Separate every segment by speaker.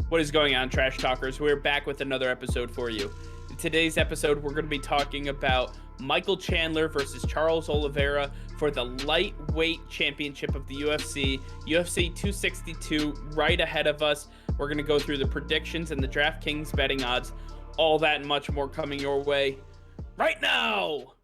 Speaker 1: What is going on, Trash Talkers? We're back with another episode for you. In today's episode, we're going to be talking about Michael Chandler versus Charles Oliveira for the lightweight championship of the UFC. UFC 262 right ahead of us. We're going to go through the predictions and the DraftKings betting odds. All that and much more coming your way right now.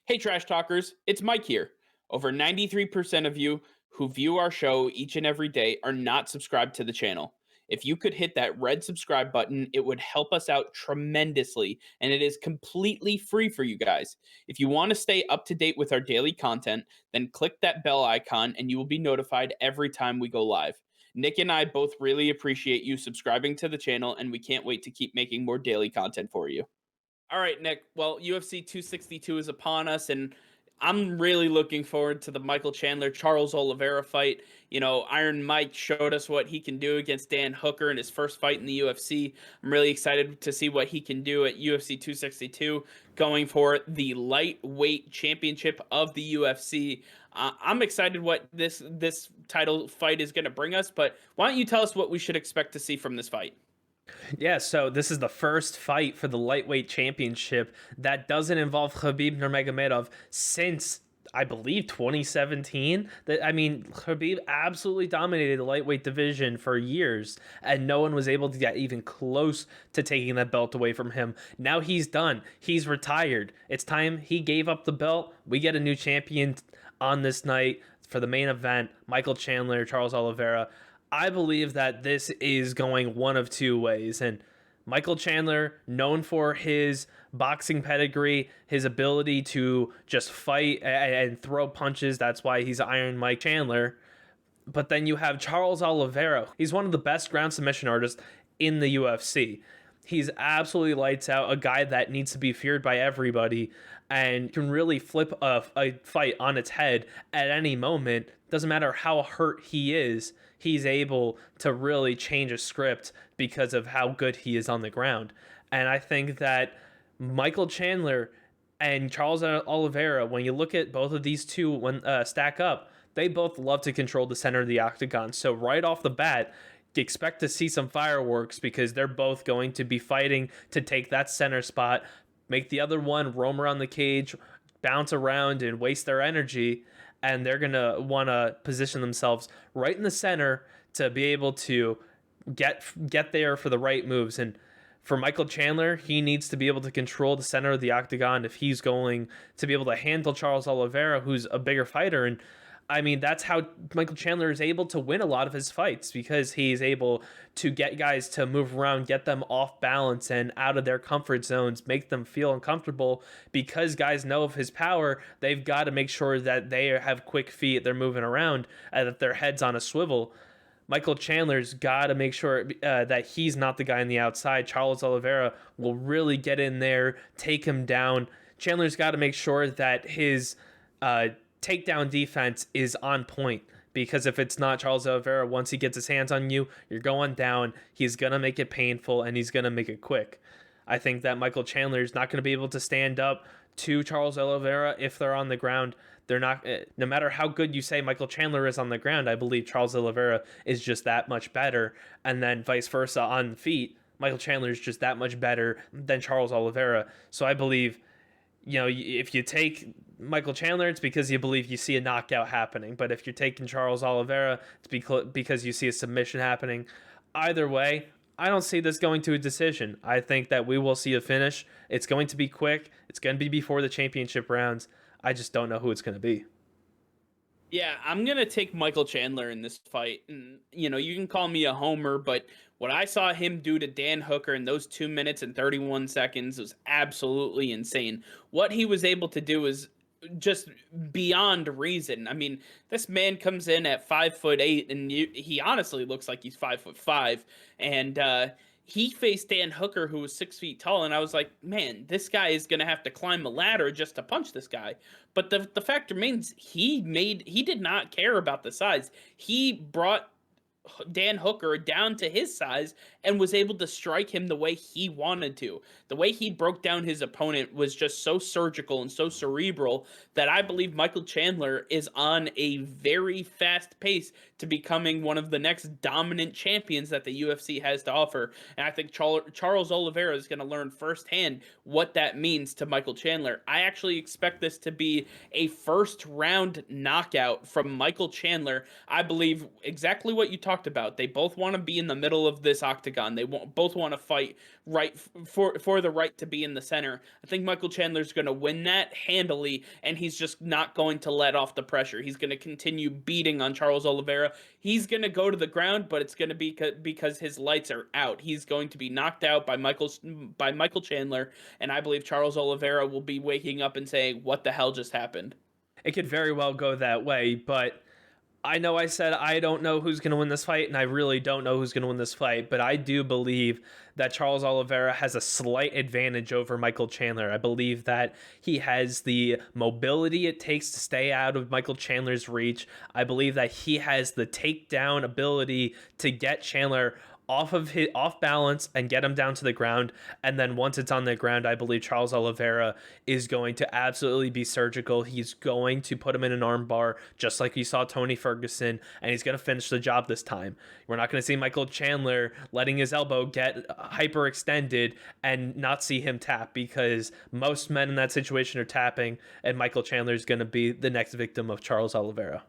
Speaker 1: Hey, Trash Talkers, it's Mike here. Over 93% of you who view our show each and every day are not subscribed to the channel. If you could hit that red subscribe button, it would help us out tremendously, and it is completely free for you guys. If you want to stay up to date with our daily content, then click that bell icon and you will be notified every time we go live. Nick and I both really appreciate you subscribing to the channel, and we can't wait to keep making more daily content for you. All right, Nick. Well, UFC 262 is upon us, and I'm really looking forward to the Michael Chandler Charles Oliveira fight. You know, Iron Mike showed us what he can do against Dan Hooker in his first fight in the UFC. I'm really excited to see what he can do at UFC 262, going for the lightweight championship of the UFC. I'm excited what this title fight is going to bring us. But why don't you tell us what we should expect to see from this fight?
Speaker 2: Yeah, so this is the first fight for the lightweight championship that doesn't involve Khabib Nurmagomedov since I believe 2017. Khabib absolutely dominated the lightweight division for years, and no one was able to get even close to taking that belt away from him. Now he's done. He's retired. It's time he gave up the belt. We get a new champion on this night for the main event, Michael Chandler, Charles Oliveira. I believe that this is going one of two ways. And Michael Chandler, known for his boxing pedigree, his ability to just fight and throw punches. That's why he's Iron Mike Chandler. But then you have Charles Oliveira. He's one of the best ground submission artists in the UFC. He's absolutely lights out, a guy that needs to be feared by everybody and can really flip a fight on its head at any moment. Doesn't matter how hurt he is, he's able to really change a script because of how good he is on the ground. And I think that Michael Chandler and Charles Oliveira, when you look at both of these two when stack up, they both love to control the center of the octagon. So right off the bat, expect to see some fireworks because they're both going to be fighting to take that center spot, make the other one roam around the cage, bounce around and waste their energy, and they're going to want to position themselves right in the center to be able to get there for the right moves. And for Michael Chandler, he needs to be able to control the center of the octagon if he's going to be able to handle Charles Oliveira, who's a bigger fighter. And I mean, that's how Michael Chandler is able to win a lot of his fights, because he's able to get guys to move around, get them off balance and out of their comfort zones, make them feel uncomfortable. Because guys know of his power, they've got to make sure that they have quick feet, they're moving around, and that their head's on a swivel. Michael Chandler's got to make sure that he's not the guy on the outside. Charles Oliveira will really get in there, take him down. Chandler's got to make sure that his takedown defense is on point, because if it's not, Charles Oliveira, once he gets his hands on you, you're going down. He's going to make it painful, and he's going to make it quick. I think that Michael Chandler is not going to be able to stand up to Charles Oliveira if they're on the ground. They're not, no matter how good you say Michael Chandler is on the ground, I believe Charles Oliveira is just that much better. And then vice versa on the feet, Michael Chandler is just that much better than Charles Oliveira. So I believe, you know, if you take Michael Chandler, it's because you believe you see a knockout happening. But if you're taking Charles Oliveira, it's because you see a submission happening. Either way, I don't see this going to a decision. I think that we will see a finish. It's going to be quick. It's going to be before the championship rounds. I just don't know who it's going to be.
Speaker 1: Yeah, I'm going to take Michael Chandler in this fight. And, you know, you can call me a homer, but what I saw him do to Dan Hooker in those 2 minutes and 31 seconds was absolutely insane. What he was able to do is just beyond reason. I mean, this man comes in at 5'8", and he honestly looks like he's 5'5", and he faced Dan Hooker, who was 6 feet tall, and I was like, man, this guy is gonna have to climb a ladder just to punch this guy. But the fact remains, he did not care about the size. He brought Dan Hooker down to his size and was able to strike him the way he wanted to. The way he broke down his opponent was just so surgical and so cerebral that I believe Michael Chandler is on a very fast pace to becoming one of the next dominant champions that the UFC has to offer. And I think Charles Oliveira is going to learn firsthand what that means to Michael Chandler. I actually expect this to be a first round knockout from Michael Chandler. I believe exactly what you talked about. They both want to be in the middle of this octagon. They both want to fight right for the right to be in the center. I think Michael Chandler's going to win that handily, and he's just not going to let off the pressure. He's going to continue beating on Charles Oliveira. He's going to go to the ground, but it's going to be because his lights are out. He's going to be knocked out by Michael Chandler, and I believe Charles Oliveira will be waking up and saying, "What the hell just happened?"
Speaker 2: It could very well go that way, but I know I said I don't know who's going to win this fight, and I really don't know who's going to win this fight, but I do believe that Charles Oliveira has a slight advantage over Michael Chandler. I believe that he has the mobility it takes to stay out of Michael Chandler's reach. I believe that he has the takedown ability to get Chandler off balance and get him down to the ground. And then once it's on the ground, I believe Charles Oliveira is going to absolutely be surgical. He's going to put him in an arm bar just like you saw Tony Ferguson, and he's going to finish the job this time. We're not going to see Michael Chandler letting his elbow get hyperextended and not see him tap, because most men in that situation are tapping, and Michael Chandler is going to be the next victim of Charles Oliveira.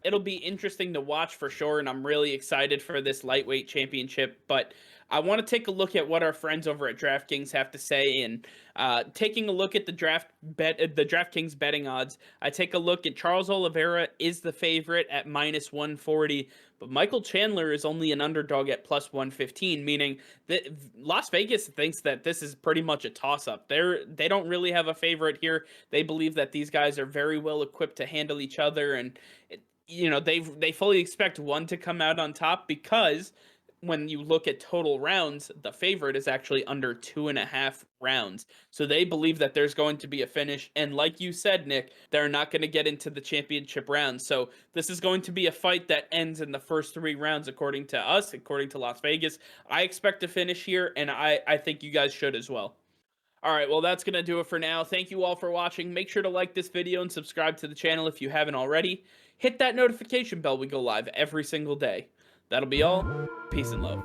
Speaker 1: It'll be interesting to watch for sure, and I'm really excited for this lightweight championship. But I want to take a look at what our friends over at DraftKings have to say, and taking a look at the DraftKings betting odds. I take a look at Charles Oliveira is the favorite at -140, but Michael Chandler is only an underdog at +115, meaning that Las Vegas thinks that this is pretty much a toss-up. They don't really have a favorite here. They believe that these guys are very well equipped to handle each other, and they fully expect one to come out on top, because when you look at total rounds, the favorite is actually under 2.5 rounds. So they believe that there's going to be a finish. And like you said, Nick, they're not going to get into the championship round. So this is going to be a fight that ends in the first 3 rounds, according to us, according to Las Vegas. I expect a finish here, and I think you guys should as well. All right, well, that's going to do it for now. Thank you all for watching. Make sure to like this video and subscribe to the channel if you haven't already. Hit that notification bell. We go live every single day. That'll be all. Peace and love.